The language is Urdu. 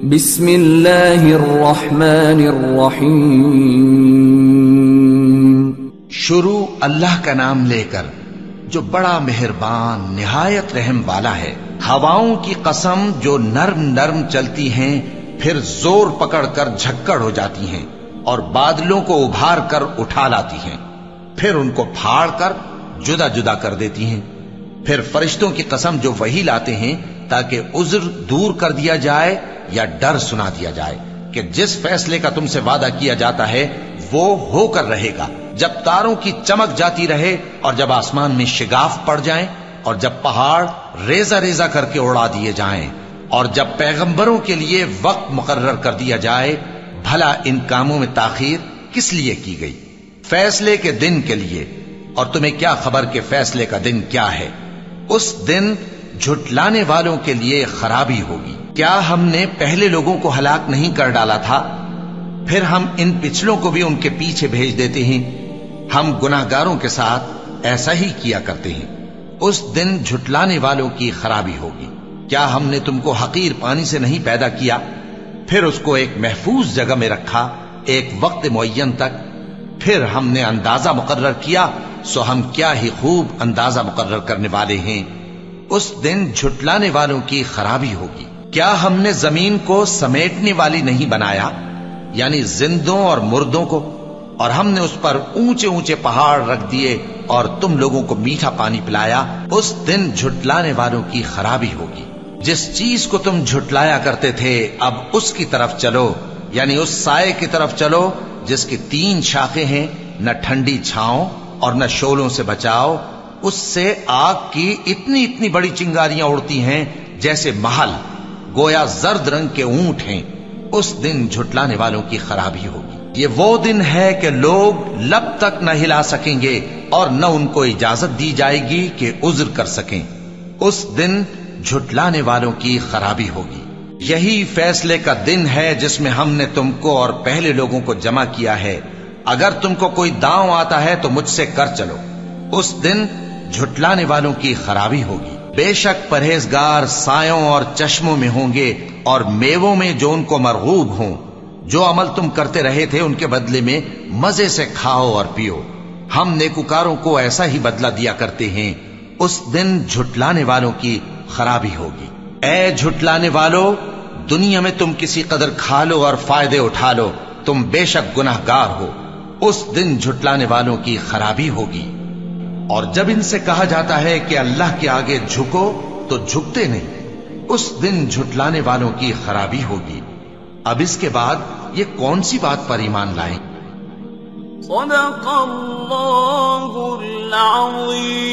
بسم اللہ الرحمن الرحیم. شروع اللہ کا نام لے کر جو بڑا مہربان نہایت رحم والا ہے. ہواؤں کی قسم جو نرم نرم چلتی ہیں پھر زور پکڑ کر جھکڑ ہو جاتی ہیں اور بادلوں کو ابھار کر اٹھا لاتی ہیں، پھر ان کو پھاڑ کر جدا جدا کر دیتی ہیں. پھر فرشتوں کی قسم جو وحی لاتے ہیں تاکہ عذر دور کر دیا جائے یا ڈر سنا دیا جائے کہ جس فیصلے کا تم سے وعدہ کیا جاتا ہے وہ ہو کر رہے گا. جب تاروں کی چمک جاتی رہے اور جب آسمان میں شگاف پڑ جائیں اور جب پہاڑ ریزہ ریزہ کر کے اڑا دیے جائیں اور جب پیغمبروں کے لیے وقت مقرر کر دیا جائے، بھلا ان کاموں میں تاخیر کس لیے کی گئی؟ فیصلے کے دن کے لیے. اور تمہیں کیا خبر کہ فیصلے کا دن کیا ہے؟ اس دن جھٹلانے والوں کے لیے خرابی ہوگی. کیا ہم نے پہلے لوگوں کو ہلاک نہیں کر ڈالا تھا؟ پھر ہم ان پچھلوں کو بھی ان کے پیچھے بھیج دیتے ہیں. ہم گناہگاروں کے ساتھ ایسا ہی کیا کرتے ہیں. اس دن جھٹلانے والوں کی خرابی ہوگی. کیا ہم نے تم کو حقیر پانی سے نہیں پیدا کیا، پھر اس کو ایک محفوظ جگہ میں رکھا ایک وقت معین تک، پھر ہم نے اندازہ مقرر کیا، سو ہم کیا ہی خوب اندازہ مقرر کرنے والے ہیں. اس دن جھٹلانے والوں کی خرابی ہوگی. کیا ہم نے زمین کو سمیٹنے والی نہیں بنایا، یعنی زندوں اور مردوں کو، اور ہم نے اس پر اونچے اونچے پہاڑ رکھ دیے اور تم لوگوں کو میٹھا پانی پلایا. اس دن جھٹلانے والوں کی خرابی ہوگی. جس چیز کو تم جھٹلایا کرتے تھے اب اس کی طرف چلو، یعنی اس سائے کی طرف چلو جس کی 3 شاخیں ہیں، نہ ٹھنڈی چھاؤں اور نہ شعلوں سے بچاؤ. اس سے آگ کی اتنی اتنی بڑی چنگاریاں اڑتی ہیں جیسے محل، گویا زرد رنگ کے اونٹ ہیں. اس دن جھٹلانے والوں کی خرابی ہوگی. یہ وہ دن ہے کہ لوگ لب تک نہ ہلا سکیں گے اور نہ ان کو اجازت دی جائے گی کہ عذر کر سکیں. اس دن جھٹلانے والوں کی خرابی ہوگی. یہی فیصلے کا دن ہے جس میں ہم نے تم کو اور پہلے لوگوں کو جمع کیا ہے. اگر تم کو کوئی داؤں آتا ہے تو مجھ سے کر چلو. اس دن جھٹلانے والوں کی خرابی ہوگی. بے شک پرہیزگار سایوں اور چشموں میں ہوں گے اور میووں میں جو ان کو مرغوب ہوں. جو عمل تم کرتے رہے تھے ان کے بدلے میں مزے سے کھاؤ اور پیو. ہم نیکوکاروں کو ایسا ہی بدلہ دیا کرتے ہیں. اس دن جھٹلانے والوں کی خرابی ہوگی. اے جھٹلانے والو، دنیا میں تم کسی قدر کھا لو اور فائدے اٹھا لو، تم بے شک گناہگار ہو. اس دن جھٹلانے والوں کی خرابی ہوگی. اور جب ان سے کہا جاتا ہے کہ اللہ کے آگے جھکو تو جھکتے نہیں. اس دن جھٹلانے والوں کی خرابی ہوگی. اب اس کے بعد یہ کون سی بات پر ایمان لائیں؟ صدق اللہ العظیم.